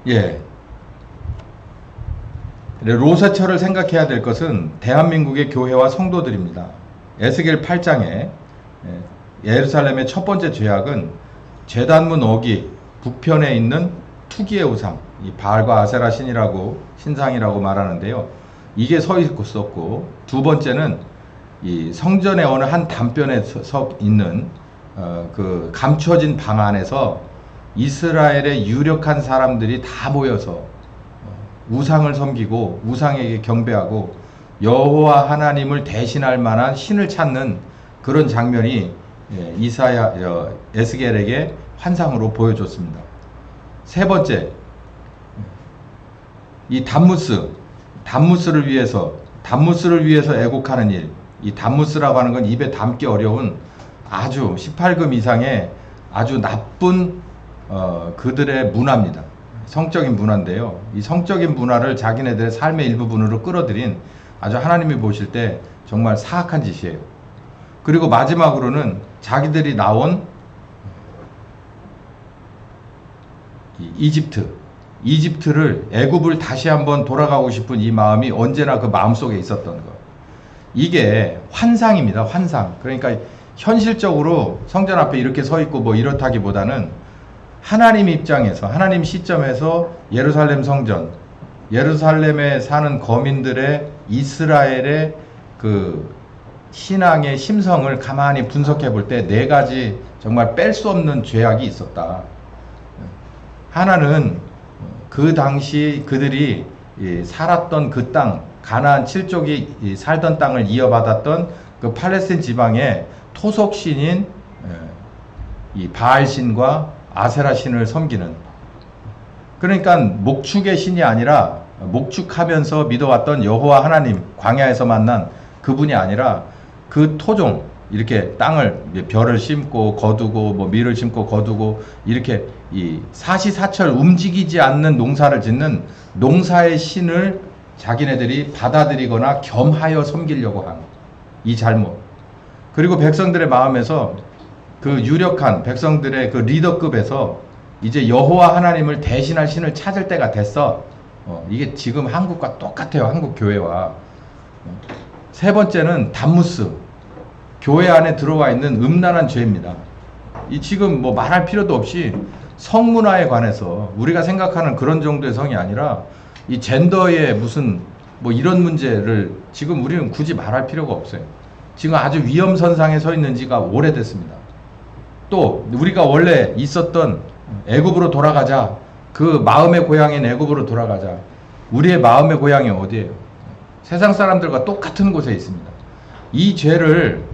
예. 로세처를 생각해야 될 것은 대한민국의 교회와 성도들입니다. 에스겔 8장에 예루살렘의 첫 번째 죄악은 제단문 어기 북편에 있는 투기의 우상, 이 바알과 아세라 신상이라고 말하는데요. 이게 서 있었고, 두 번째는 이 성전의 어느 한 단편에 서 있는 그 감춰진 방 안에서 이스라엘의 유력한 사람들이 다 모여서 우상을 섬기고 우상에게 경배하고 여호와 하나님을 대신할 만한 신을 찾는 그런 장면이 에스겔에게 환상으로 보여줬습니다. 세 번째, 이 단무스를 위해서 애곡하는 일. 이 단무스라고 하는 건 입에 담기 어려운 아주 18금 이상의 아주 나쁜 그들의 문화입니다. 성적인 문화인데요. 이 성적인 문화를 자기네들의 삶의 일부분으로 끌어들인 아주 하나님이 보실 때 정말 사악한 짓이에요. 그리고 마지막으로는 자기들이 나온 이집트를 애굽을 다시 한번 돌아가고 싶은 이 마음이 언제나 그 마음속에 있었던 것. 이게 환상입니다. 환상. 그러니까 현실적으로 성전 앞에 이렇게 서 있고 뭐 이렇다기보다는 하나님 입장에서, 하나님 시점에서 예루살렘 성전, 예루살렘에 사는 거민들의 이스라엘의 그 신앙의 심성을 가만히 분석해 볼 때 네 가지 정말 뺄 수 없는 죄악이 있었다. 하나는 그 당시 그들이 살았던 그 땅, 가나안 7족이 살던 땅을 이어받았던 그 팔레스틴 지방의 토속신인 이 바알신과 아세라신을 섬기는, 그러니까 목축의 신이 아니라 목축하면서 믿어왔던 여호와 하나님, 광야에서 만난 그분이 아니라 그 토종, 이렇게 땅을 벼를 심고 거두고 뭐 밀을 심고 거두고 이렇게 이 사시사철 움직이지 않는 농사를 짓는 농사의 신을 자기네들이 받아들이거나 겸하여 섬기려고 한 이 잘못. 그리고 백성들의 마음에서 그 유력한 백성들의 그 리더급에서 이제 여호와 하나님을 대신할 신을 찾을 때가 됐어. 이게 지금 한국과 똑같아요. 한국 교회와. 세 번째는 단무스. 교회 안에 들어와 있는 음란한 죄입니다. 이 지금 뭐 말할 필요도 없이 성문화에 관해서 우리가 생각하는 그런 정도의 성이 아니라 이 젠더의 무슨 뭐 이런 문제를 지금 우리는 굳이 말할 필요가 없어요. 지금 아주 위험선상에 서 있는 지가 오래됐습니다. 또 우리가 원래 있었던 애굽으로 돌아가자. 그 마음의 고향인 애굽으로 돌아가자. 우리의 마음의 고향이 어디예요? 세상 사람들과 똑같은 곳에 있습니다. 이 죄를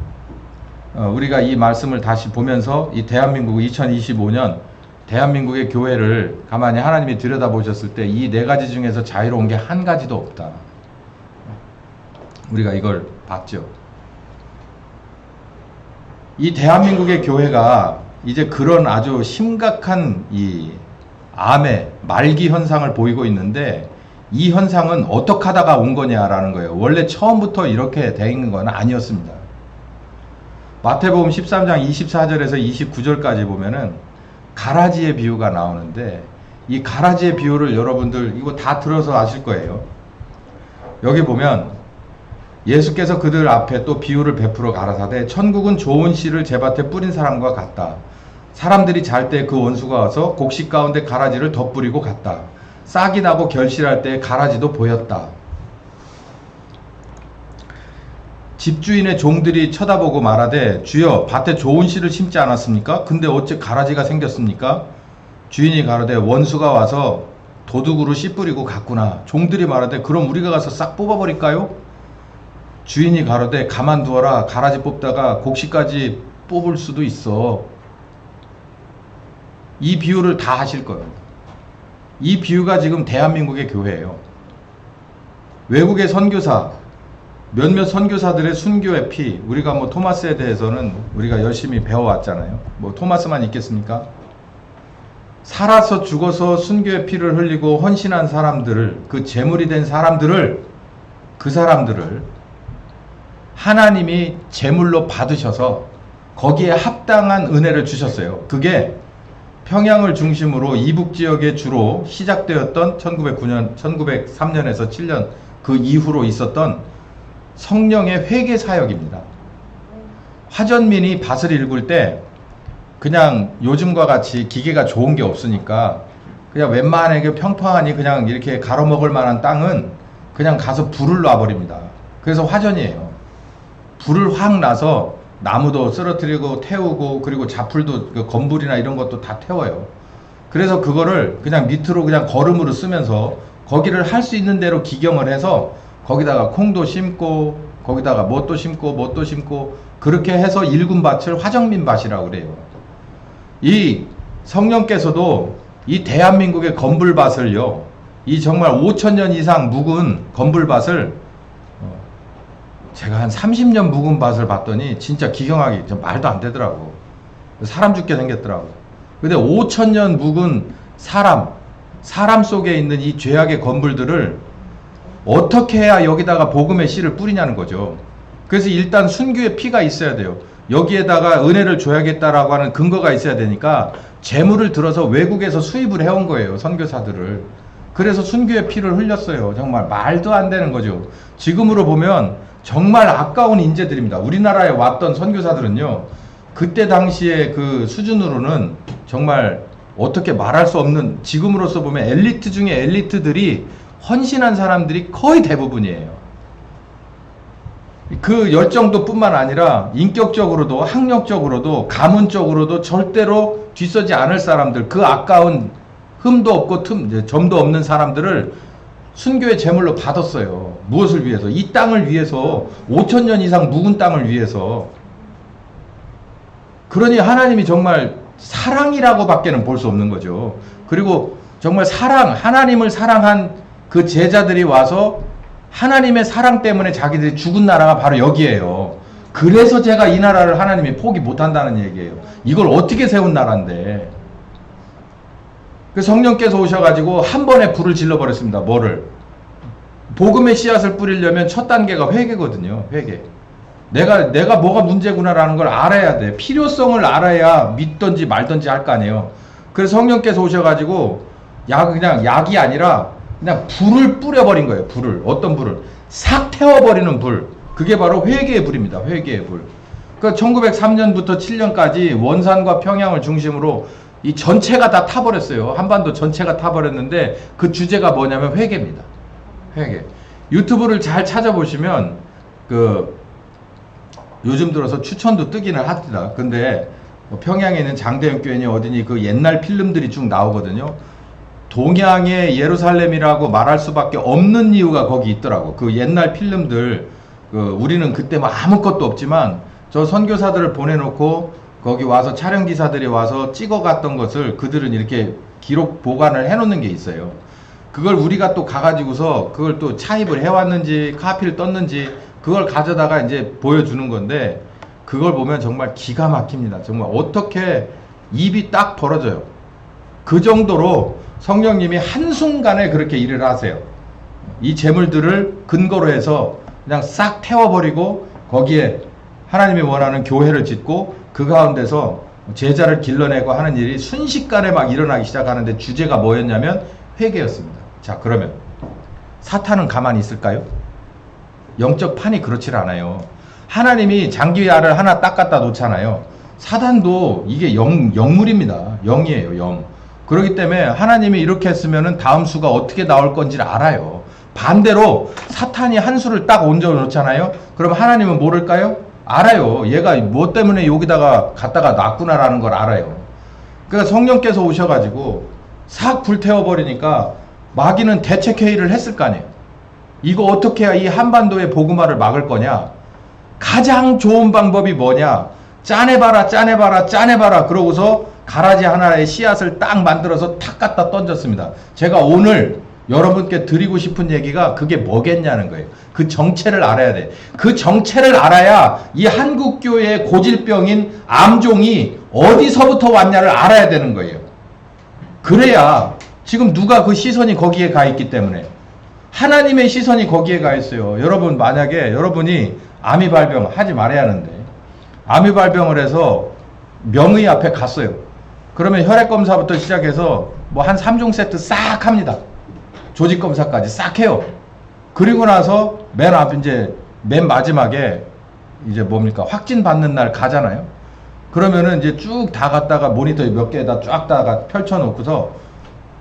우리가 이 말씀을 다시 보면서 이 대한민국 2025년 대한민국의 교회를 가만히 하나님이 들여다보셨을 때 이 네 가지 중에서 자유로운 게 한 가지도 없다. 우리가 이걸 봤죠. 이 대한민국의 교회가 이제 그런 아주 심각한 이 암의 말기 현상을 보이고 있는데, 이 현상은 어떻게 하다가 온 거냐라는 거예요. 원래 처음부터 이렇게 돼 있는 건 아니었습니다. 마태복음 13장 24절에서 29절까지 보면은 가라지의 비유가 나오는데, 이 가라지의 비유를 여러분들 이거 다 들어서 아실 거예요. 여기 보면 예수께서 그들 앞에 또 비유를 베풀어 가라사대 천국은 좋은 씨를 제 밭에 뿌린 사람과 같다. 사람들이 잘 때 그 원수가 와서 곡식 가운데 가라지를 덧뿌리고 갔다. 싹이 나고 결실할 때 가라지도 보였다. 집주인의 종들이 쳐다보고 말하되 주여 밭에 좋은 씨를 심지 않았습니까? 근데 어째 가라지가 생겼습니까? 주인이 가로되 원수가 와서 도둑으로 씨 뿌리고 갔구나. 종들이 말하되 그럼 우리가 가서 싹 뽑아버릴까요? 주인이 가로되 가만두어라. 가라지 뽑다가 곡식까지 뽑을 수도 있어. 이 비유를 다 하실 거예요. 이 비유가 지금 대한민국의 교회예요. 외국의 선교사, 몇몇 선교사들의 순교의 피, 우리가 뭐 토마스에 대해서는 우리가 열심히 배워왔잖아요. 뭐 토마스만 있겠습니까? 살아서 죽어서 순교의 피를 흘리고 헌신한 사람들을, 그 제물이 된 사람들을, 그 사람들을 하나님이 제물로 받으셔서 거기에 합당한 은혜를 주셨어요. 그게 평양을 중심으로 이북 지역에 주로 시작되었던 1903년에서 7년 그 이후로 있었던 성령의 회개 사역입니다. 화전민이 밭을 읽을 때 그냥 요즘과 같이 기계가 좋은 게 없으니까 그냥 웬만하게 평평하니 그냥 이렇게 가로먹을 만한 땅은 그냥 가서 불을 놔버립니다. 그래서 화전이에요. 불을 확 나서 나무도 쓰러뜨리고 태우고 그리고 자풀도 그 건불이나 이런 것도 다 태워요. 그래서 그거를 그냥 밑으로 그냥 거름으로 쓰면서 거기를 할 수 있는 대로 기경을 해서 거기다가 콩도 심고 거기다가 뭣도 심고 뭣도 심고 그렇게 해서 일군 밭을 화정민 밭이라고 그래요. 이 성령께서도 이 대한민국의 건불밭을요, 이 정말 5,000년 이상 묵은 건불밭을 제가 한 30년 묵은 밭을 봤더니 진짜 기경하게 말도 안 되더라고. 사람 죽게 생겼더라고. 근데 5,000년 묵은 사람 속에 있는 이 죄악의 건불들을 어떻게 해야 여기다가 복음의 씨를 뿌리냐는 거죠. 그래서 일단 순교의 피가 있어야 돼요. 여기에다가 은혜를 줘야겠다라고 하는 근거가 있어야 되니까 재물을 들어서 외국에서 수입을 해온 거예요. 선교사들을. 그래서 순교의 피를 흘렸어요. 정말 말도 안 되는 거죠. 지금으로 보면 정말 아까운 인재들입니다. 우리나라에 왔던 선교사들은요, 그때 당시에 그 수준으로는 정말 어떻게 말할 수 없는, 지금으로서 보면 엘리트 중에 엘리트들이 헌신한 사람들이 거의 대부분이에요. 그 열정도 뿐만 아니라 인격적으로도 학력적으로도 가문적으로도 절대로 뒤서지 않을 사람들, 그 아까운 흠도 없고 점도 없는 사람들을 순교의 제물로 받았어요. 무엇을 위해서? 이 땅을 위해서, 5,000년 이상 묵은 땅을 위해서. 그러니 하나님이 정말 사랑이라고 밖에는 볼 수 없는 거죠. 그리고 정말 하나님을 사랑한 그 제자들이 와서 하나님의 사랑 때문에 자기들이 죽은 나라가 바로 여기에요. 그래서 제가 이 나라를 하나님이 포기 못한다는 얘기예요. 이걸 어떻게 세운 나라인데. 그 성령께서 오셔가지고 한 번에 불을 질러버렸습니다. 뭐를? 복음의 씨앗을 뿌리려면 첫 단계가 회개거든요. 회개. 내가 뭐가 문제구나라는 걸 알아야 돼. 필요성을 알아야 믿던지 말던지 할 거 아니에요. 그래서 성령께서 오셔가지고 그냥 약이 아니라 그냥 불을 뿌려버린 거예요. 불을. 어떤 불을? 싹 태워버리는 불. 그게 바로 회개의 불입니다. 회개의 불. 그러니까 1903년부터 7년까지 원산과 평양을 중심으로 이 전체가 다 타버렸어요. 한반도 전체가 타버렸는데 그 주제가 뭐냐면 회개입니다. 회개. 유튜브를 잘 찾아보시면 요즘 들어서 추천도 뜨기는 합니다. 근데 평양에 있는 장대현 교회니 어디니 그 옛날 필름들이 쭉 나오거든요. 동양의 예루살렘이라고 말할 수밖에 없는 이유가 거기 있더라고. 그 옛날 필름들, 우리는 그때 뭐 아무것도 없지만 저 선교사들을 보내놓고 거기 와서 촬영기사들이 와서 찍어갔던 것을 그들은 이렇게 기록 보관을 해놓는 게 있어요. 그걸 우리가 또 가가지고서 그걸 또 차입을 해왔는지 카피를 떴는지 그걸 가져다가 이제 보여주는 건데, 그걸 보면 정말 기가 막힙니다. 정말 어떻게 입이 딱 벌어져요. 그 정도로 성령님이 한순간에 그렇게 일을 하세요. 이 재물들을 근거로 해서 그냥 싹 태워버리고 거기에 하나님이 원하는 교회를 짓고 그 가운데서 제자를 길러내고 하는 일이 순식간에 막 일어나기 시작하는데 주제가 뭐였냐면 회개였습니다. 자, 그러면 사탄은 가만히 있을까요? 영적 판이 그렇질 않아요. 하나님이 장기알을 하나 딱 갖다 놓잖아요. 사단도 이게 영물입니다. 영이에요, 영. 그렇기 때문에 하나님이 이렇게 했으면은 다음 수가 어떻게 나올 건지를 알아요. 반대로 사탄이 한 수를 딱 얹어 놓잖아요. 그럼 하나님은 모를까요? 알아요. 얘가 뭐 때문에 여기다가 갖다가 놨구나라는 걸 알아요. 그러니까 성령께서 오셔가지고 싹 불태워버리니까 마귀는 대책회의를 했을 거 아니에요. 이거 어떻게 해야 이 한반도의 복음화를 막을 거냐? 가장 좋은 방법이 뭐냐? 짜내봐라, 짜내봐라, 짜내봐라. 그러고서 가라지 하나의 씨앗을 딱 만들어서 탁 갖다 던졌습니다. 제가 오늘 여러분께 드리고 싶은 얘기가 그게 뭐겠냐는 거예요. 그 정체를 알아야 돼. 그 정체를 알아야 이 한국교회의 고질병인 암종이 어디서부터 왔냐를 알아야 되는 거예요. 그래야 지금 누가 그 시선이 거기에 가 있기 때문에 하나님의 시선이 거기에 가 있어요. 여러분, 만약에 여러분이 아미발병 하지 말아야 하는데 아미발병을 해서 명의 앞에 갔어요. 그러면 혈액검사부터 시작해서 뭐 한 3종 세트 싹 합니다. 조직검사까지 싹 해요. 그리고 나서 맨 마지막에 이제 뭡니까? 확진 받는 날 가잖아요. 그러면은 이제 쭉 다 갔다가 모니터 몇 개에다 쫙 다가 펼쳐놓고서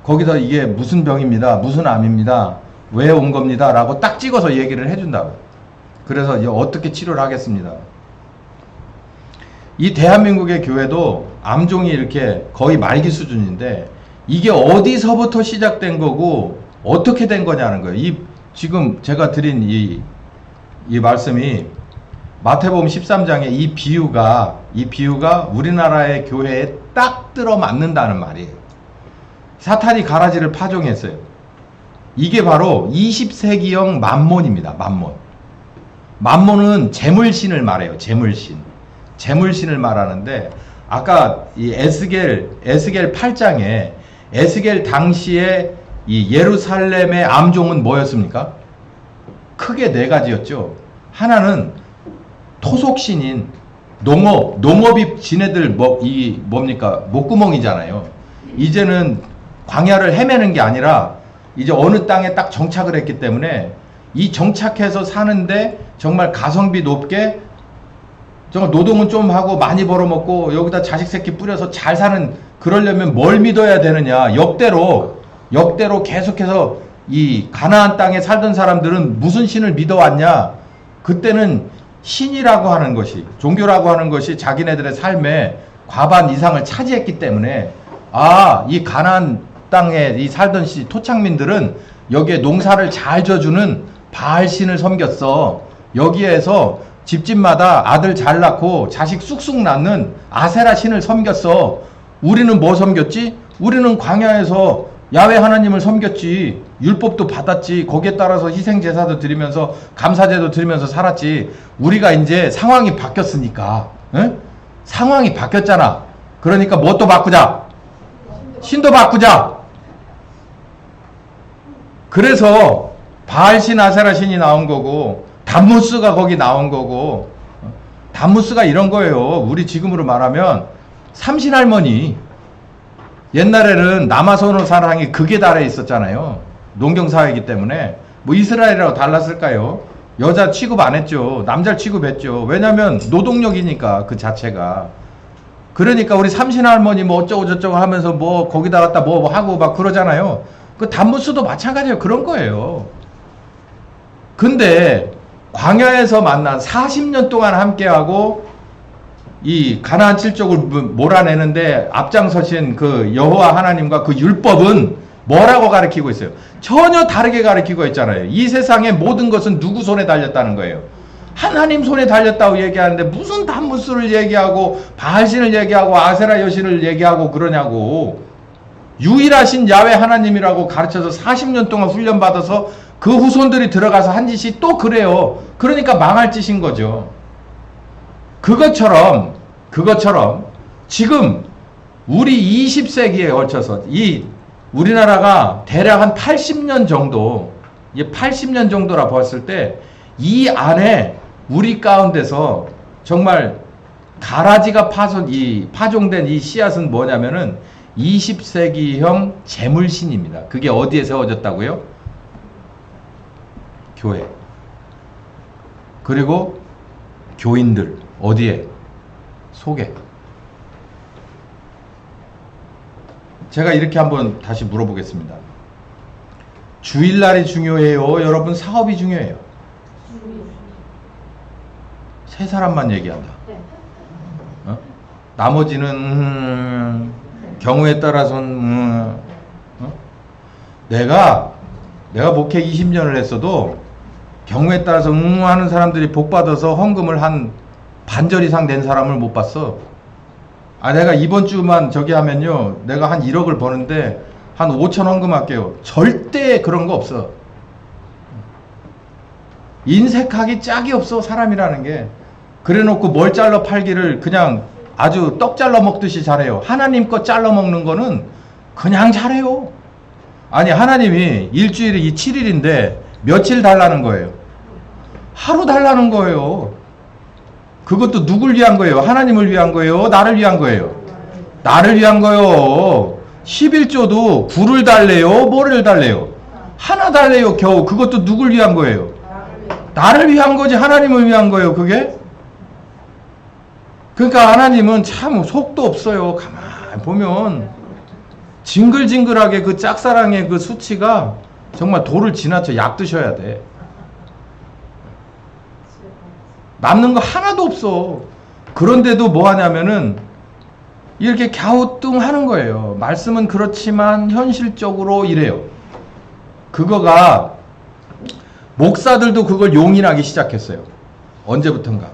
거기서 이게 무슨 병입니다. 무슨 암입니다. 왜 온 겁니다. 라고 딱 찍어서 얘기를 해준다고. 그래서 이제 어떻게 치료를 하겠습니다. 이 대한민국의 교회도 암종이 이렇게 거의 말기 수준인데 이게 어디서부터 시작된 거고 어떻게 된 거냐는 거예요. 지금 제가 드린 이 말씀이 마태복음 13장의 이 비유가 우리나라의 교회에 딱 들어맞는다는 말이에요. 사탄이 가라지를 파종했어요. 이게 바로 20세기형 만몬입니다. 만몬은 재물신을 말해요. 재물신을 말하는데 아까 이 에스겔 8장에 에스겔 당시에 이 예루살렘의 암종은 뭐였습니까? 크게 네 가지였죠. 하나는 토속신인 농업이 지네들 뭡니까? 목구멍이잖아요. 이제는 광야를 헤매는 게 아니라 이제 어느 땅에 딱 정착을 했기 때문에 이 정착해서 사는데 정말 가성비 높게 정말 노동은 좀 하고 많이 벌어먹고 여기다 자식 새끼 뿌려서 잘 사는 그러려면 뭘 믿어야 되느냐. 역대로 계속해서 이 가나안 땅에 살던 사람들은 무슨 신을 믿어왔냐. 그때는 신이라고 하는 것이 종교라고 하는 것이 자기네들의 삶의 과반 이상을 차지했기 때문에 이 가나안 땅에 이 살던 토착민들은 여기에 농사를 잘 져주는 바알신을 섬겼어. 여기에서 집집마다 아들 잘 낳고 자식 쑥쑥 낳는 아세라 신을 섬겼어. 우리는 뭐 섬겼지? 우리는 광야에서 야훼 하나님을 섬겼지. 율법도 받았지. 거기에 따라서 희생제사도 드리면서 감사제도 드리면서 살았지. 우리가 이제 상황이 바뀌었으니까, 응? 상황이 바뀌었잖아. 그러니까 뭐 또 바꾸자? 신도 바꾸자. 그래서 바알신 아세라신이 나온 거고 담무스가 거기 나온 거고 담무스가 이런 거예요. 우리 지금으로 말하면 삼신할머니. 옛날에는 남아선호 사랑이 극에 달해 있었잖아요. 농경사회이기 때문에 뭐 이스라엘이라고 달랐을까요? 여자 취급 안 했죠. 남자를 취급했죠. 왜냐면 노동력이니까 그 자체가. 그러니까 우리 삼신할머니 뭐 어쩌고 저쩌고 하면서 뭐 거기다 갖다 뭐 하고 막 그러잖아요. 그 담무스도 마찬가지예요. 그런 거예요. 근데 광야에서 만난 40년 동안 함께하고 이 가나안 칠족을 몰아내는데 앞장서신 그 여호와 하나님과 그 율법은 뭐라고 가르치고 있어요? 전혀 다르게 가르치고 있잖아요. 이 세상의 모든 것은 누구 손에 달렸다는 거예요? 하나님 손에 달렸다고 얘기하는데 무슨 담무스를 얘기하고 바알신을 얘기하고 아세라 여신을 얘기하고 그러냐고. 유일하신 야훼 하나님이라고 가르쳐서 40년 동안 훈련받아서 그 후손들이 들어가서 한 짓이 또 그래요. 그러니까 망할 짓인 거죠. 그것처럼 지금 우리 20세기에 걸쳐서 이 우리나라가 대략 한 80년 정도, 이게 80년 정도라 봤을 때 이 안에 우리 가운데서 정말 가라지가 파종된 이 씨앗은 뭐냐면은 20세기형 재물신입니다. 그게 어디에 세워졌다고요? 교회. 그리고 교인들. 어디에? 속에. 제가 이렇게 한번 다시 물어보겠습니다. 주일날이 중요해요? 여러분 사업이 중요해요? 세 사람만 얘기한다. 어? 나머지는 경우에 따라서는 내가 목회 20년을 했어도 경우에 따라서 하는 사람들이 복 받아서 헌금을 한 반절 이상 낸 사람을 못 봤어. 내가 이번 주만 저기 하면요, 내가 한 1억을 버는데 한 5천 헌금할게요. 절대 그런 거 없어. 인색하기 짝이 없어, 사람이라는 게. 그래 놓고 뭘 잘라 팔기를 그냥 아주 떡 잘라 먹듯이 잘해요. 하나님 거 잘라 먹는 거는 그냥 잘해요. 아니, 하나님이 일주일이 7일인데 며칠 달라는 거예요? 하루 달라는 거예요. 그것도 누굴 위한 거예요? 하나님을 위한 거예요? 나를 위한 거예요? 나를 위한 거요. 11조도 굴을 달래요? 뭐를 달래요? 하나 달래요, 겨우. 그것도 누굴 위한 거예요? 나를 위한 거지, 하나님을 위한 거예요, 그게? 그러니까 하나님은 참 속도 없어요. 가만히 보면 징글징글하게 그 짝사랑의 그 수치가 정말 도를 지나쳐 약 드셔야 돼. 남는 거 하나도 없어. 그런데도 뭐 하냐면은 이렇게 갸우뚱하는 거예요. 말씀은 그렇지만 현실적으로 이래요. 그거가 목사들도 그걸 용인하기 시작했어요. 언제부턴가.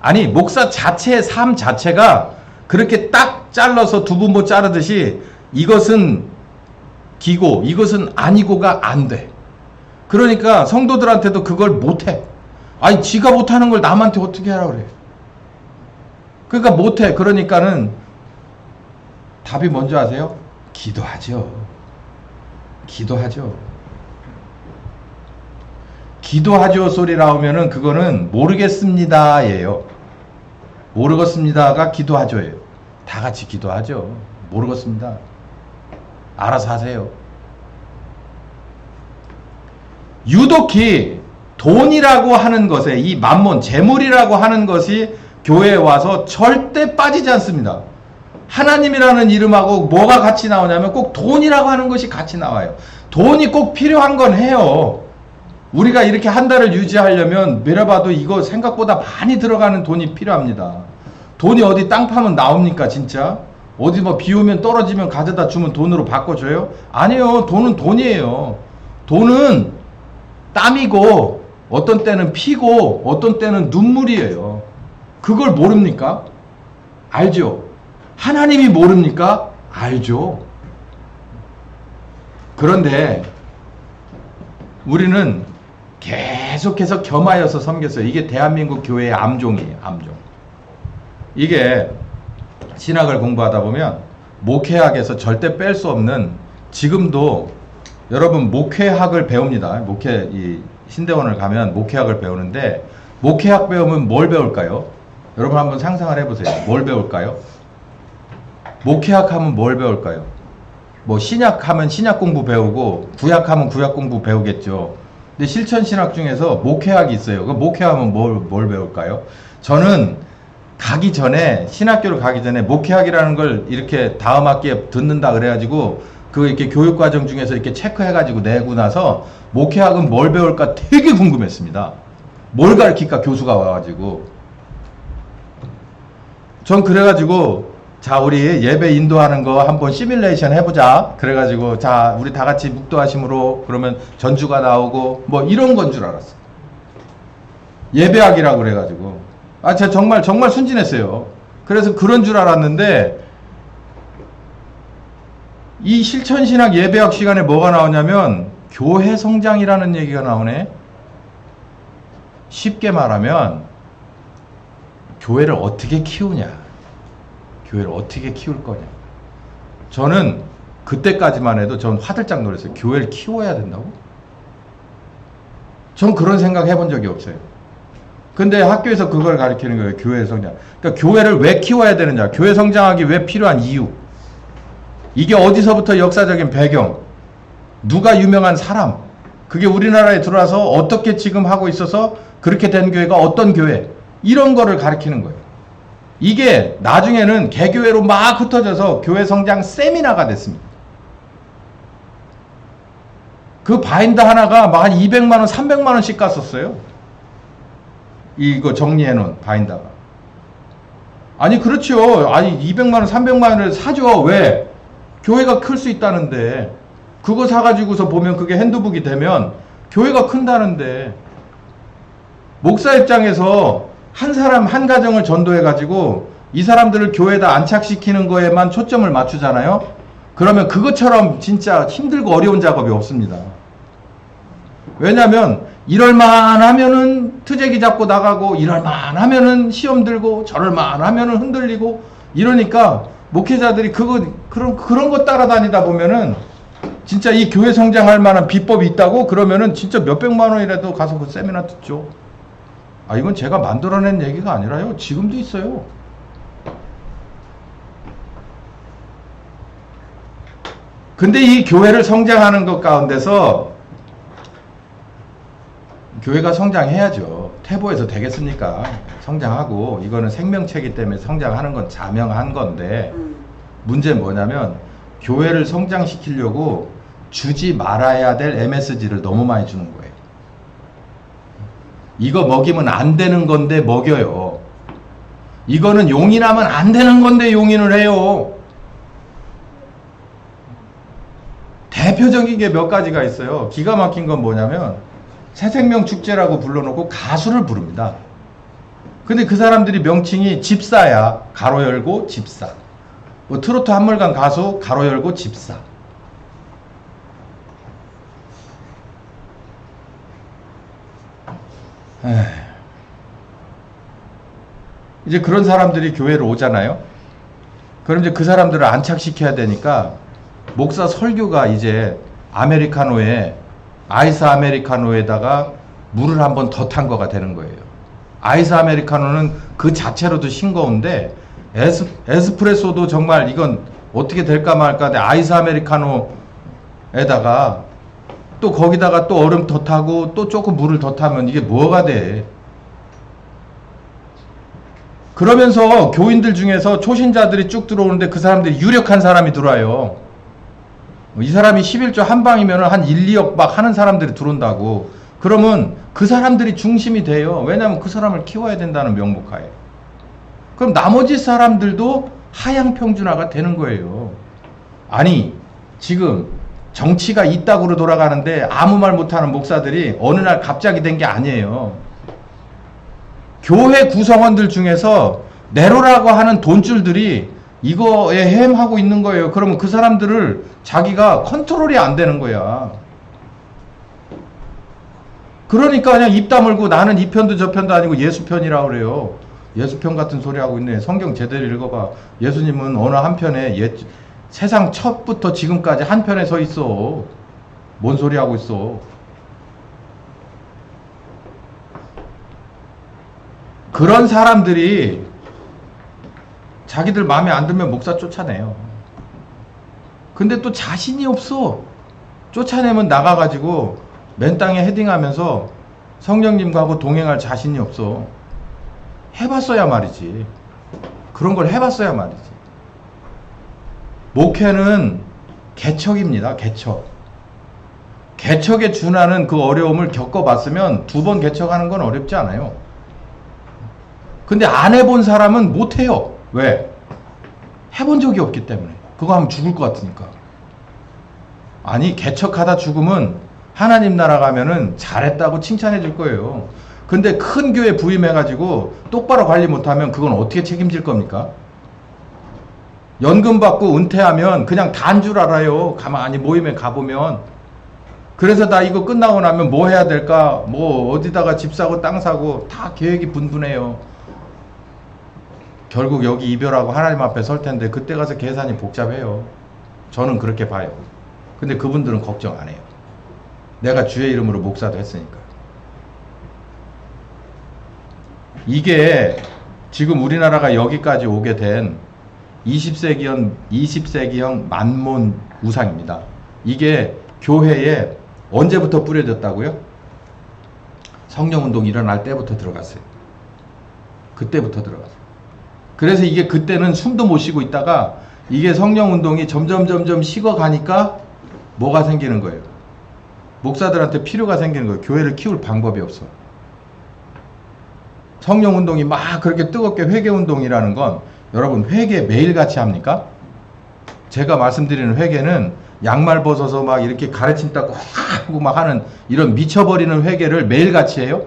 아니 목사 자체의 삶 자체가 그렇게 딱 잘라서 두부모 자르듯이 이것은 기고 이것은 아니고가 안 돼. 그러니까 성도들한테도 그걸 못해. 아니 지가 못하는 걸 남한테 어떻게 하라 그래. 그러니까 못해. 그러니까는 답이 뭔지 아세요? 기도하죠. 기도하죠. 기도하죠 소리 나오면은 그거는 모르겠습니다 예요. 모르겠습니다가 기도하죠예요. 다 같이 기도하죠. 모르겠습니다. 알아서 하세요. 유독히 돈이라고 하는 것에 이 만몬 재물이라고 하는 것이 교회에 와서 절대 빠지지 않습니다. 하나님이라는 이름하고 뭐가 같이 나오냐면 꼭 돈이라고 하는 것이 같이 나와요. 돈이 꼭 필요한 건 해요. 우리가 이렇게 한 달을 유지하려면 내려봐도 이거 생각보다 많이 들어가는 돈이 필요합니다. 돈이 어디 땅 파면 나옵니까 진짜? 어디 뭐 비 오면 떨어지면 가져다 주면 돈으로 바꿔줘요? 아니요. 돈은 돈이에요. 돈은 땀이고 어떤 때는 피고 어떤 때는 눈물이에요. 그걸 모릅니까? 알죠? 하나님이 모릅니까? 알죠. 그런데 우리는 계속해서 겸하여서 섬겼어요. 이게 대한민국 교회의 암종이에요. 암종. 이게 신학을 공부하다 보면 목회학에서 절대 뺄 수 없는, 지금도 여러분 목회학을 배웁니다. 목회 이 신대원을 가면 목회학을 배우는데 목회학 배우면 뭘 배울까요? 여러분 한번 상상을 해보세요. 뭘 배울까요? 목회학 하면 뭘 배울까요? 뭐 신약 하면 신약 공부 배우고 구약 하면 구약 공부 배우겠죠. 근데 실천 신학 중에서 목회학이 있어요. 그 목회하면 뭘 배울까요? 저는 가기 전에, 신학교를 가기 전에 목회학이라는 걸 이렇게 다음 학기에 듣는다 그래가지고 그 이렇게 교육과정 중에서 이렇게 체크해가지고 내고 나서 목회학은 뭘 배울까 되게 궁금했습니다. 뭘 가르칠까 교수가 와가지고. 전 그래가지고 자 우리 예배 인도하는 거 한번 시뮬레이션 해보자. 그래가지고 자 우리 다 같이 묵도하심으로 그러면 전주가 나오고 뭐 이런 건 줄 알았어. 예배학이라고 그래가지고 제가 정말 순진했어요. 그래서 그런 줄 알았는데 이 실천신학 예배학 시간에 뭐가 나오냐면 교회 성장이라는 얘기가 나오네. 쉽게 말하면 교회를 어떻게 키우냐, 교회를 어떻게 키울 거냐. 저는 그때까지만 해도 전 화들짝 놀랐어요. 교회를 키워야 된다고? 전 그런 생각 해본 적이 없어요. 근데 학교에서 그걸 가르치는 거예요. 교회 성장. 그러니까 교회를 왜 키워야 되느냐, 교회 성장하기 왜 필요한 이유, 이게 어디서부터 역사적인 배경, 누가 유명한 사람, 그게 우리나라에 들어와서 어떻게 지금 하고 있어서 그렇게 된 교회가 어떤 교회, 이런 거를 가르치는 거예요. 이게 나중에는 개교회로 막 흩어져서 교회 성장 세미나가 됐습니다. 그 바인드 하나가 막 한 200만원, 300만원씩 갔었어요. 이거 정리해놓은 바인다가. 아니 그렇죠. 아니 200만원, 300만원을 사죠. 왜? 교회가 클 수 있다는데. 그거 사가지고서 보면 그게 핸드북이 되면 교회가 큰다는데. 목사 입장에서 한 사람 한 가정을 전도해가지고 이 사람들을 교회에다 안착시키는 거에만 초점을 맞추잖아요. 그러면 그것처럼 진짜 힘들고 어려운 작업이 없습니다. 왜냐면 이럴만 하면은 트재기 잡고 나가고, 이럴만 하면은 시험 들고, 저럴만 하면은 흔들리고, 이러니까 목회자들이 그런 거 따라다니다 보면은 진짜 이 교회 성장할 만한 비법이 있다고 그러면은 진짜 몇백만 원이라도 가서 그 세미나 듣죠. 이건 제가 만들어낸 얘기가 아니라요. 지금도 있어요. 근데 이 교회를 성장하는 것 가운데서 교회가 성장해야죠. 태보에서 되겠습니까? 성장하고 이거는 생명체이기 때문에 성장하는 건 자명한 건데 문제는 뭐냐면 교회를 성장시키려고 주지 말아야 될 MSG를 너무 많이 주는 거예요. 이거 먹이면 안 되는 건데 먹여요. 이거는 용인하면 안 되는 건데 용인을 해요. 대표적인 게 몇 가지가 있어요. 기가 막힌 건 뭐냐면 새생명 축제라고 불러놓고 가수를 부릅니다. 근데 그 사람들이 명칭이 집사야. 가로 열고 집사. 뭐 트로트 한물간 가수 가로 열고 집사. 이제 그런 사람들이 교회로 오잖아요. 그럼 이제 그 사람들을 안착시켜야 되니까 목사 설교가 이제 아메리카노에 아이스 아메리카노에다가 물을 한번 더 탄 거가 되는 거예요. 아이스 아메리카노는 그 자체로도 싱거운데 에스프레소도 정말 이건 어떻게 될까 말까 데 아이스 아메리카노에다가 또 거기다가 또 얼음 더 타고 또 조금 물을 더 타면 이게 뭐가 돼? 그러면서 교인들 중에서 초신자들이 쭉 들어오는데 그 사람들이 유력한 사람이 들어와요. 이 사람이 11조 한 방이면 한 1, 2억 막 하는 사람들이 들어온다고. 그러면 그 사람들이 중심이 돼요. 왜냐하면 그 사람을 키워야 된다는 명목하에. 그럼 나머지 사람들도 하향평준화가 되는 거예요. 아니 지금 정치가 이따구로 돌아가는데 아무 말 못하는 목사들이 어느 날 갑자기 된 게 아니에요. 교회 구성원들 중에서 내로라고 하는 돈줄들이 이거에 헤엄하고 있는 거예요. 그러면 그 사람들을 자기가 컨트롤이 안 되는 거야. 그러니까 그냥 입 다물고 나는 이 편도 저 편도 아니고 예수 편이라고 그래요. 예수 편 같은 소리 하고 있네. 성경 제대로 읽어봐. 예수님은 어느 한편에 세상 첫부터 지금까지 한편에 서 있어. 뭔 소리 하고 있어. 그런 사람들이 자기들 마음에 안 들면 목사 쫓아내요. 근데 또 자신이 없어. 쫓아내면 나가가지고 맨 땅에 헤딩하면서 성령님하고 동행할 자신이 없어. 해봤어야 말이지. 그런 걸 해봤어야 말이지. 목회는 개척입니다. 개척. 개척에 준하는 그 어려움을 겪어봤으면 2번 개척하는 건 어렵지 않아요. 근데 안 해본 사람은 못해요. 왜? 해본 적이 없기 때문에. 그거 하면 죽을 것 같으니까. 아니 개척하다 죽으면 하나님 나라 가면은 잘했다고 칭찬해 줄 거예요. 근데 큰 교회 부임해가지고 똑바로 관리 못하면 그건 어떻게 책임질 겁니까? 연금 받고 은퇴하면 그냥 다인 줄 알아요. 가만히 모임에 가보면. 그래서 나 이거 끝나고 나면 뭐 해야 될까? 뭐 어디다가 집 사고 땅 사고 다 계획이 분분해요. 결국 여기 이별하고 하나님 앞에 설 텐데 그때 가서 계산이 복잡해요. 저는 그렇게 봐요. 근데 그분들은 걱정 안 해요. 내가 주의 이름으로 목사도 했으니까. 이게 지금 우리나라가 여기까지 오게 된 20세기형 만몬 우상입니다. 이게 교회에 언제부터 뿌려졌다고요? 성령운동 일어날 때부터 들어갔어요. 그때부터 들어갔어요. 그래서 이게 그때는 숨도 못 쉬고 있다가 이게 성령운동이 점점 식어가니까 뭐가 생기는 거예요? 목사들한테 필요가 생기는 거예요. 교회를 키울 방법이 없어. 성령운동이 막 그렇게 뜨겁게 회개운동이라는 건 여러분 회개 매일같이 합니까? 제가 말씀드리는 회개는 양말 벗어서 막 이렇게 가래침 닦고 하고 막 하는 이런 미쳐버리는 회개를 매일같이 해요?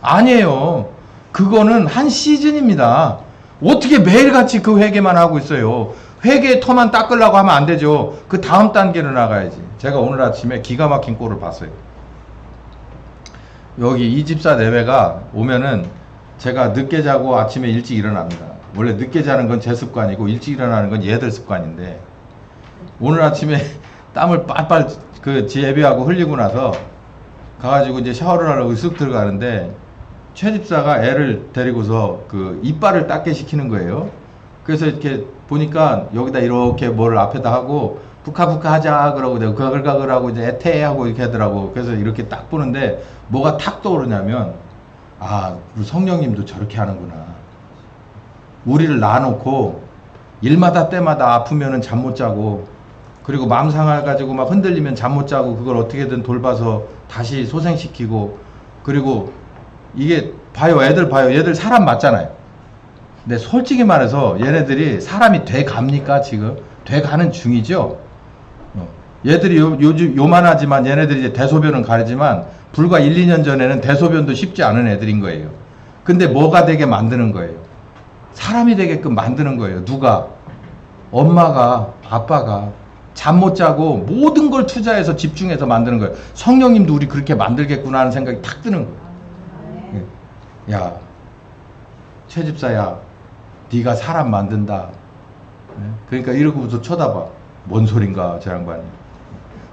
아니에요. 그거는 한 시즌입니다. 어떻게 매일같이 그 회개만 하고 있어요? 회개의 터만 닦으려고 하면 안 되죠. 그 다음 단계로 나가야지. 제가 오늘 아침에 기가 막힌 꼴을 봤어요. 여기 이 집사 내외가 오면은 제가 늦게 자고 아침에 일찍 일어납니다. 원래 늦게 자는 건 제 습관이고 일찍 일어나는 건 얘들 습관인데 오늘 아침에 땀을 빨빨 예배하고 흘리고 나서 가가지고 이제 샤워를 하려고 쓱 들어가는데 최 집사가 애를 데리고서 그 이빨을 닦게 시키는 거예요. 그래서 이렇게 보니까 여기다 이렇게 뭘 앞에다 하고 부카부카 하자 그러고 내가 가글가글하고 이제 애태하고 이렇게 하더라고. 그래서 이렇게 딱 보는데 뭐가 탁 떠오르냐면 아, 우리 성령님도 저렇게 하는구나. 우리를 놔놓고 일마다 때마다 아프면은 잠 못 자고 그리고 마음 상해가지고 막 흔들리면 잠 못 자고 그걸 어떻게든 돌봐서 다시 소생시키고 그리고 이게 봐요. 애들 봐요. 얘들 사람 맞잖아요. 근데 솔직히 말해서 얘네들이 사람이 돼 갑니까 지금? 돼 가는 중이죠. 얘들이 요즘 요만하지만 얘네들이 이제 대소변은 가리지만 불과 1, 2년 전에는 대소변도 쉽지 않은 애들인 거예요. 근데 뭐가 되게 만드는 거예요? 사람이 되게끔 만드는 거예요. 누가? 엄마가, 아빠가 잠 못 자고 모든 걸 투자해서 집중해서 만드는 거예요. 성령님도 우리 그렇게 만들겠구나 하는 생각이 탁 드는 거예요. 야, 최 집사야, 네가 사람 만든다. 그러니까 이러고부터 쳐다봐. 뭔 소린가 저 양반이.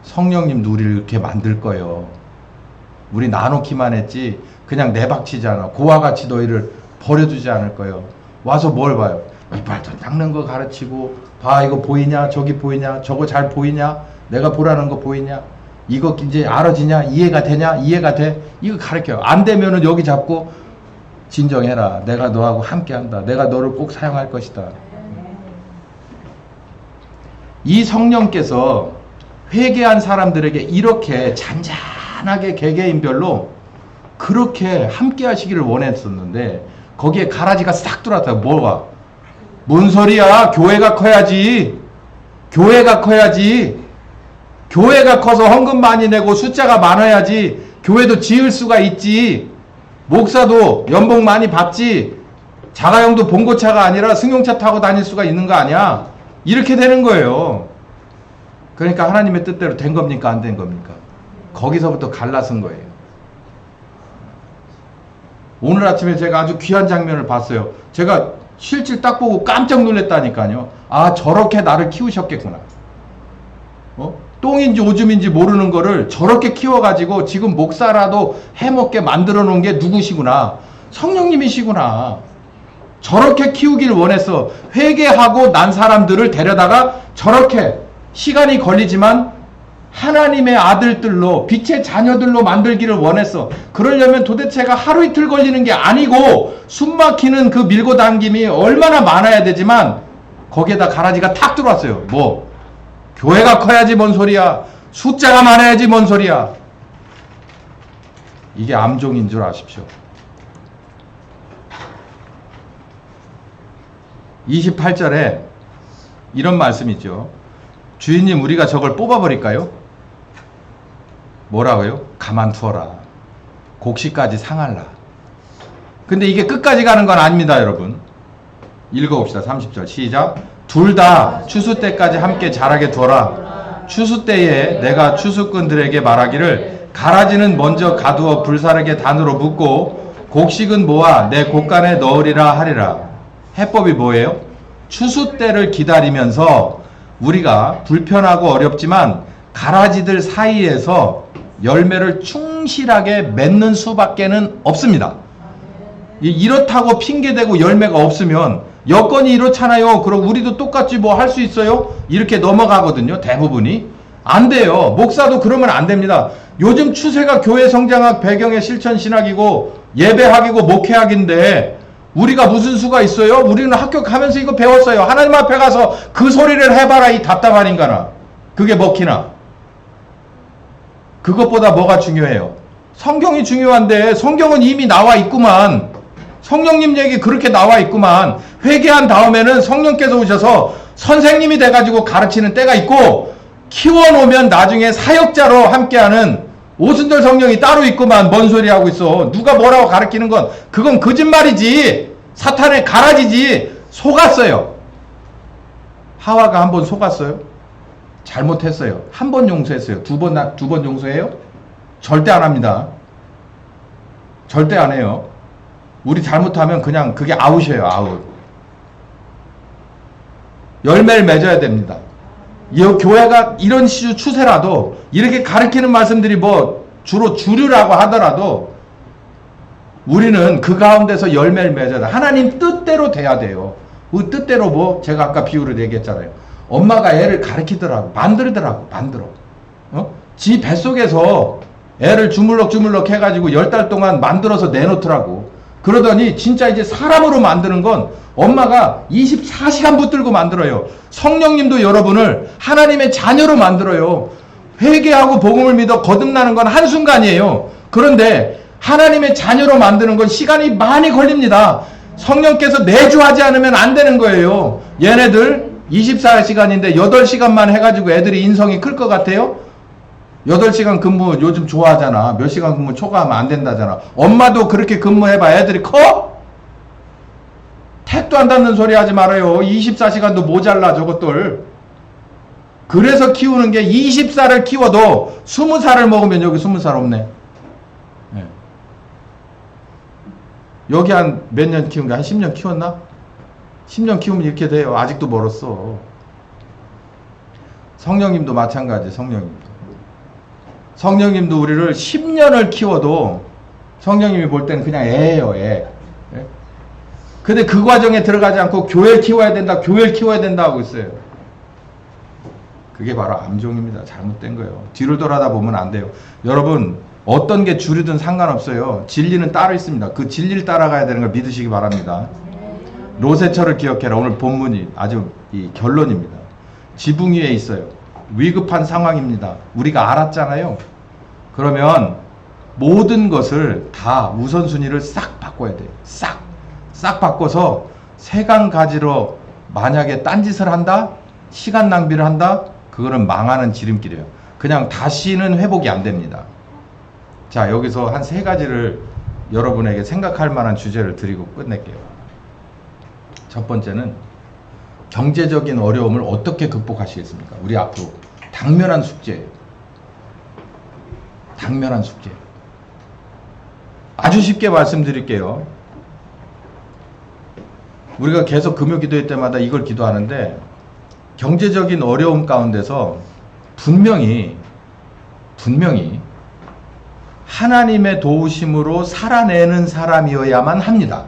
성령님도 우리를 이렇게 만들 거예요. 우리 나놓기만 했지 그냥 내박치잖아. 고와 같이 너희를 버려두지 않을 거예요. 와서 뭘 봐요? 이빨도 닦는 거 가르치고 봐 이거 보이냐 저기 보이냐 저거 잘 보이냐 내가 보라는 거 보이냐 이거 이제 알아지냐 이해가 되냐 이해가 돼 이거 가르쳐요. 안 되면은 여기 잡고 진정해라. 내가 너하고 함께 한다. 내가 너를 꼭 사용할 것이다. 이 성령께서 회개한 사람들에게 이렇게 잔잔하게 개개인별로 그렇게 함께 하시기를 원했었는데 거기에 가라지가 싹 들어왔다. 뭐가? 뭔 소리야? 교회가 커야지. 교회가 커야지. 교회가 커서 헌금 많이 내고 숫자가 많아야지. 교회도 지을 수가 있지. 목사도 연봉 많이 받지. 자가용도 봉고차가 아니라 승용차 타고 다닐 수가 있는 거 아니야. 이렇게 되는 거예요. 그러니까 하나님의 뜻대로 된 겁니까? 안 된 겁니까? 거기서부터 갈라선 거예요. 오늘 아침에 제가 아주 귀한 장면을 봤어요. 제가 실질 딱 보고 깜짝 놀랐다니까요. 아, 저렇게 나를 키우셨겠구나. 똥인지 오줌인지 모르는 거를 저렇게 키워가지고 지금 목사라도 해먹게 만들어 놓은 게 누구시구나. 성령님이시구나. 저렇게 키우길 원했어. 회개하고 난 사람들을 데려다가 저렇게 시간이 걸리지만 하나님의 아들들로 빛의 자녀들로 만들기를 원했어. 그러려면 도대체가 하루 이틀 걸리는 게 아니고 숨막히는 그 밀고 당김이 얼마나 많아야 되지만 거기에다 가라지가 탁 들어왔어요. 뭐? 교회가 커야지 뭔 소리야. 숫자가 많아야지 뭔 소리야. 이게 암종인 줄 아십시오. 28절에 이런 말씀이죠. 주인님 우리가 저걸 뽑아버릴까요? 뭐라고요? 가만두어라. 곡식까지 상할라. 근데 이게 끝까지 가는 건 아닙니다, 여러분. 읽어봅시다. 30절 시작. 둘 다 추수 때까지 함께 자라게 두어라. 추수 때에 내가 추수꾼들에게 말하기를 가라지는 먼저 가두어 불사르게 단으로 묶고 곡식은 모아 내 곡간에 넣으리라 하리라. 해법이 뭐예요? 추수 때를 기다리면서 우리가 불편하고 어렵지만 가라지들 사이에서 열매를 충실하게 맺는 수밖에는 없습니다. 이렇다고 핑계대고 열매가 없으면 여건이 이렇잖아요. 그럼 우리도 똑같이 뭐 할 수 있어요? 이렇게 넘어가거든요. 대부분이. 안 돼요. 목사도 그러면 안 됩니다. 요즘 추세가 교회 성장학 배경의 실천 신학이고 예배학이고 목회학인데 우리가 무슨 수가 있어요? 우리는 학교 가면서 이거 배웠어요. 하나님 앞에 가서 그 소리를 해봐라 이 답답한 인간아. 그게 먹히나? 그것보다 뭐가 중요해요? 성경이 중요한데 성경은 이미 나와 있구만. 성령님 얘기 그렇게 나와 있구만. 회개한 다음에는 성령께서 오셔서 선생님이 돼가지고 가르치는 때가 있고 키워놓으면 나중에 사역자로 함께하는 오순절 성령이 따로 있구만. 뭔 소리 하고 있어. 누가 뭐라고 가르치는 건 그건 거짓말이지. 사탄의 가라지지. 속았어요. 하와가 한 번 속았어요. 잘못했어요. 한 번 용서했어요. 두 번 용서해요? 절대 안 합니다. 절대 안 해요. 우리 잘못하면 그냥 그게 아웃이에요. 아웃. 열매를 맺어야 됩니다. 이 교회가 이런 추세라도 이렇게 가르치는 말씀들이 뭐 주로 주류라고 하더라도 우리는 그 가운데서 열매를 맺어야 돼. 하나님 뜻대로 돼야 돼요. 그 뜻대로 뭐 제가 아까 비유를 얘기했잖아요. 엄마가 애를 가르치더라고. 만들더라고. 만들어. 지 뱃속에서 애를 주물럭주물럭 해가지고 10달 동안 만들어서 내놓더라고. 그러더니 진짜 이제 사람으로 만드는 건 엄마가 24시간 붙들고 만들어요. 성령님도 여러분을 하나님의 자녀로 만들어요. 회개하고 복음을 믿어 거듭나는 건 한순간이에요. 그런데 하나님의 자녀로 만드는 건 시간이 많이 걸립니다. 성령께서 내주하지 않으면 안 되는 거예요. 얘네들 24시간인데 8시간만 해가지고 애들이 인성이 클 것 같아요? 8시간 근무 요즘 좋아하잖아. 몇 시간 근무 초과하면 안 된다잖아. 엄마도 그렇게 근무해봐 애들이 커? 택도 안 닿는 소리 하지 말아요. 24시간도 모자라 저것들. 그래서 키우는 게 20살을 키워도 20살을 먹으면 여기 20살 없네. 네. 여기 한 몇 년 키운 게 한 10년 키웠나? 10년 키우면 이렇게 돼요. 아직도 멀었어. 성령님도 마찬가지. 성령님도 우리를 10년을 키워도 성령님이 볼 때는 그냥 애예요. 애. 예? 근데 그 과정에 들어가지 않고 교회를 키워야 된다 하고 있어요. 그게 바로 암종입니다. 잘못된 거예요. 뒤를 돌아다 보면 안 돼요. 여러분 어떤 게 주류든 상관없어요. 진리는 따로 있습니다. 그 진리를 따라가야 되는 걸 믿으시기 바랍니다. 로세처를 기억해라. 오늘 본문이 아주 이 결론입니다. 지붕 위에 있어요. 위급한 상황입니다. 우리가 알았잖아요. 그러면 모든 것을 다 우선순위를 싹 바꿔야 돼요. 싹 바꿔서 세간 가지러 만약에 딴짓을 한다? 시간 낭비를 한다? 그거는 망하는 지름길이에요. 그냥 다시는 회복이 안 됩니다. 자, 여기서 한 3가지를 여러분에게 생각할 만한 주제를 드리고 끝낼게요. 첫 번째는 경제적인 어려움을 어떻게 극복하시겠습니까? 우리 앞으로 당면한 숙제예요. 당면한 숙제. 아주 쉽게 말씀드릴게요. 우리가 계속 금요 기도회 때마다 이걸 기도하는데 경제적인 어려움 가운데서 분명히 하나님의 도우심으로 살아내는 사람이어야만 합니다.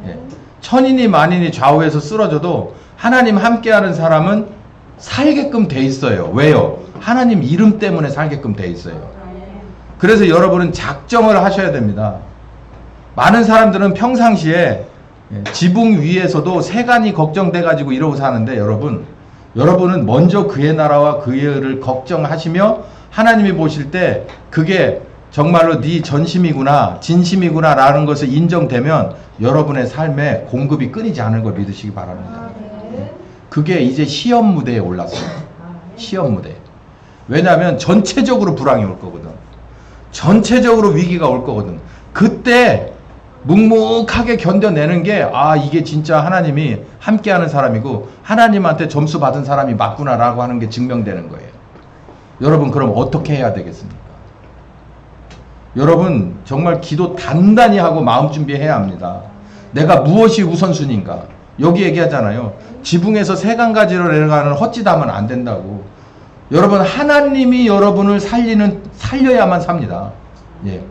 예. 천인이 만인이 좌우에서 쓰러져도 하나님 함께하는 사람은 살게끔 돼 있어요. 왜요? 하나님 이름 때문에 살게끔 돼 있어요. 그래서 여러분은 작정을 하셔야 됩니다. 많은 사람들은 평상시에 지붕 위에서도 세간이 걱정돼 가지고 이러고 사는데 여러분은 먼저 그의 나라와 그의 의를 걱정하시며 하나님이 보실 때 그게 정말로 네 전심이구나 진심이구나 라는 것을 인정되면 여러분의 삶에 공급이 끊이지 않을 걸 믿으시기 바랍니다. 그게 이제 시험 무대에 올랐어요. 시험 무대. 왜냐하면 전체적으로 불황이 올 거거든. 전체적으로 위기가 올 거거든. 그때 묵묵하게 견뎌내는 게 이게 진짜 하나님이 함께하는 사람이고 하나님한테 점수 받은 사람이 맞구나라고 하는 게 증명되는 거예요. 여러분 그럼 어떻게 해야 되겠습니까? 여러분 정말 기도 단단히 하고 마음 준비해야 합니다. 내가 무엇이 우선순위인가? 여기 얘기하잖아요. 지붕에서 세간 가지러 내려가는 헛짓하면 안 된다고. 여러분 하나님이 여러분을 살려야만 삽니다. 예.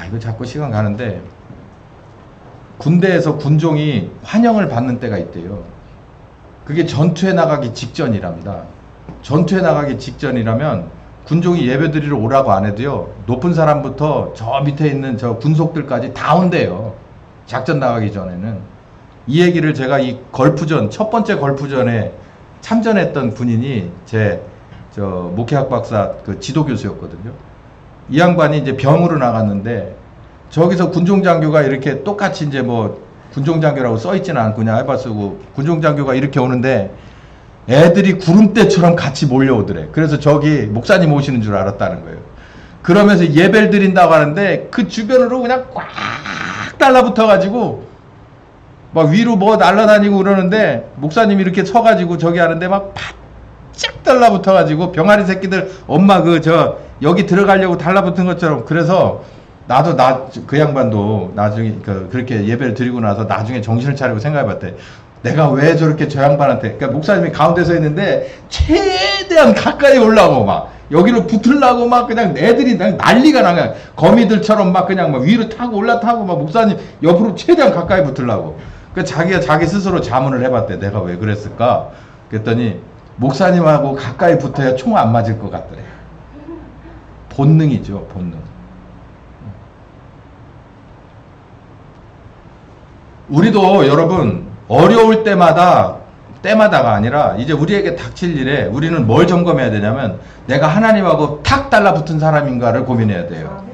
이거 자꾸 시간 가는데 군대에서 군종이 환영을 받는 때가 있대요. 그게 전투에 나가기 직전이랍니다. 전투에 나가기 직전이라면 군종이 예배드리러 오라고 안 해도요. 높은 사람부터 저 밑에 있는 저 군속들까지 다 온대요. 작전 나가기 전에는. 이 얘기를 제가 이 걸프전 첫 번째 걸프전에 참전했던 군인이 제 목회학 박사 그 지도 교수였거든요. 이 양반이 이제 병으로 나갔는데 저기서 군종장교가 이렇게 똑같이 이제 뭐 군종장교라고 써있지는 않고 그냥 해봐 쓰고 군종장교가 이렇게 오는데 애들이 구름대처럼 같이 몰려오더래. 그래서 저기 목사님 오시는 줄 알았다는 거예요. 그러면서 예배를 드린다고 하는데 그 주변으로 그냥 꽉 달라붙어가지고 막 위로 뭐 날아다니고 그러는데 목사님이 이렇게 서가지고 저기 하는데 막 바짝 달라붙어가지고 병아리 새끼들 엄마 여기 들어가려고 달라붙은 것처럼. 그래서 그 양반도 나중에 그렇게 예배를 드리고 나서 나중에 정신을 차리고 생각해봤대. 내가 왜 저렇게 저 양반한테, 그러니까 목사님이 가운데 서 있는데 최대한 가까이 오려고 막 여기로 붙으려고 막 그냥 애들이 난리가 나요. 거미들처럼 막 그냥 막 위로 타고 올라타고 막 목사님 옆으로 최대한 가까이 붙으려고. 그 자기가 자기 스스로 자문을 해봤대. 내가 왜 그랬을까? 그랬더니 목사님하고 가까이 붙어야 총 안 맞을 것 같더래. 본능이죠, 본능. 우리도 여러분 어려울 때마다가 아니라 이제 우리에게 닥칠 일에 우리는 뭘 점검해야 되냐면 내가 하나님하고 탁 달라붙은 사람인가를 고민해야 돼요.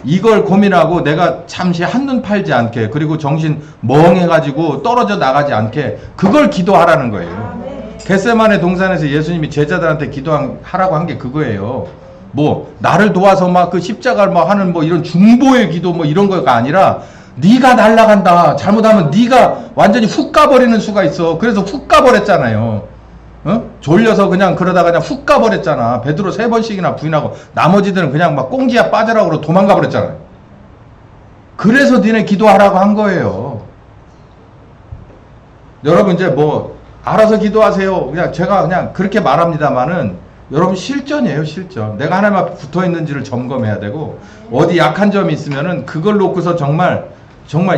이걸 고민하고 내가 잠시 한눈 팔지 않게, 그리고 정신 멍해가지고 떨어져 나가지 않게, 그걸 기도하라는 거예요. 겟세마네 동산에서 예수님이 제자들한테 기도하라고 한 게 그거예요. 뭐 나를 도와서 막 그 십자가를 막 하는 뭐 이런 중보의 기도 뭐 이런 거가 아니라 네가 날아간다, 잘못하면 네가 완전히 훅 가버리는 수가 있어. 그래서 훅 가버렸잖아요. 졸려서 그냥 그러다가 그냥 훅 가버렸잖아. 베드로 3번씩이나 부인하고 나머지들은 그냥 막 꽁지야 빠져라고 그러고 도망가 버렸잖아요. 그래서 니네 기도하라고 한 거예요. 여러분 이제 뭐 알아서 기도하세요. 그냥 제가 그냥 그렇게 말합니다만은 여러분 실전이에요, 실전. 내가 하나님 앞에 붙어 있는지를 점검해야 되고, 어디 약한 점이 있으면은 그걸 놓고서 정말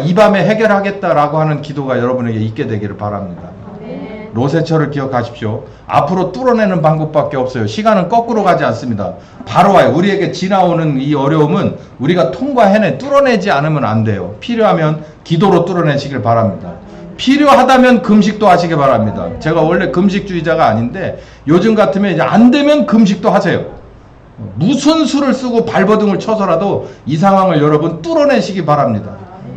이 밤에 해결하겠다라고 하는 기도가 여러분에게 있게 되기를 바랍니다. 로세처를 기억하십시오. 앞으로 뚫어내는 방법밖에 없어요. 시간은 거꾸로 가지 않습니다. 바로 와요. 우리에게 지나오는 이 어려움은 우리가 뚫어내지 않으면 안 돼요. 필요하면 기도로 뚫어내시길 바랍니다. 필요하다면 금식도 하시길 바랍니다. 제가 원래 금식주의자가 아닌데 요즘 같으면 이제 안 되면 금식도 하세요. 무슨 수를 쓰고 발버둥을 쳐서라도 이 상황을 여러분 뚫어내시기 바랍니다.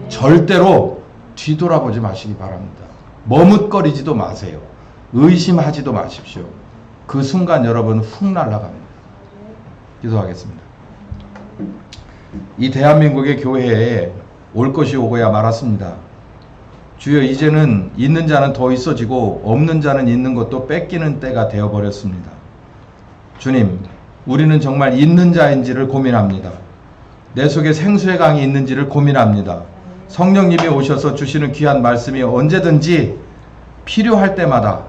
절대로 뒤돌아보지 마시기 바랍니다. 머뭇거리지도 마세요. 의심하지도 마십시오. 그 순간 여러분 훅 날아갑니다. 기도하겠습니다. 이 대한민국의 교회에 올 것이 오고야 말았습니다. 주여, 이제는 있는 자는 더 있어지고 없는 자는 있는 것도 뺏기는 때가 되어버렸습니다. 주님, 우리는 정말 있는 자인지를 고민합니다. 내 속에 생수의 강이 있는지를 고민합니다. 성령님이 오셔서 주시는 귀한 말씀이 언제든지 필요할 때마다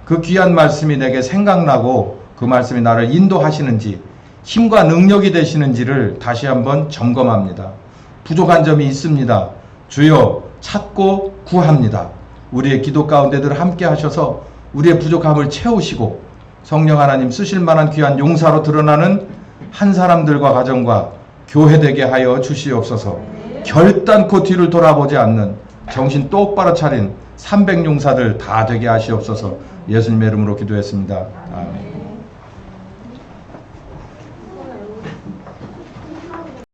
그 귀한 말씀이 내게 생각나고 그 말씀이 나를 인도하시는지, 힘과 능력이 되시는지를 다시 한번 점검합니다. 부족한 점이 있습니다. 주여, 찾고 구합니다. 우리의 기도 가운데들 함께 하셔서 우리의 부족함을 채우시고 성령 하나님 쓰실 만한 귀한 용사로 드러나는 한 사람들과 가정과 교회 되게 하여 주시옵소서. 결단코 뒤를 돌아보지 않는 정신 똑바로 차린 300용사들 다 되게 하시옵소서. 예수님의 이름으로 기도했습니다. 아멘.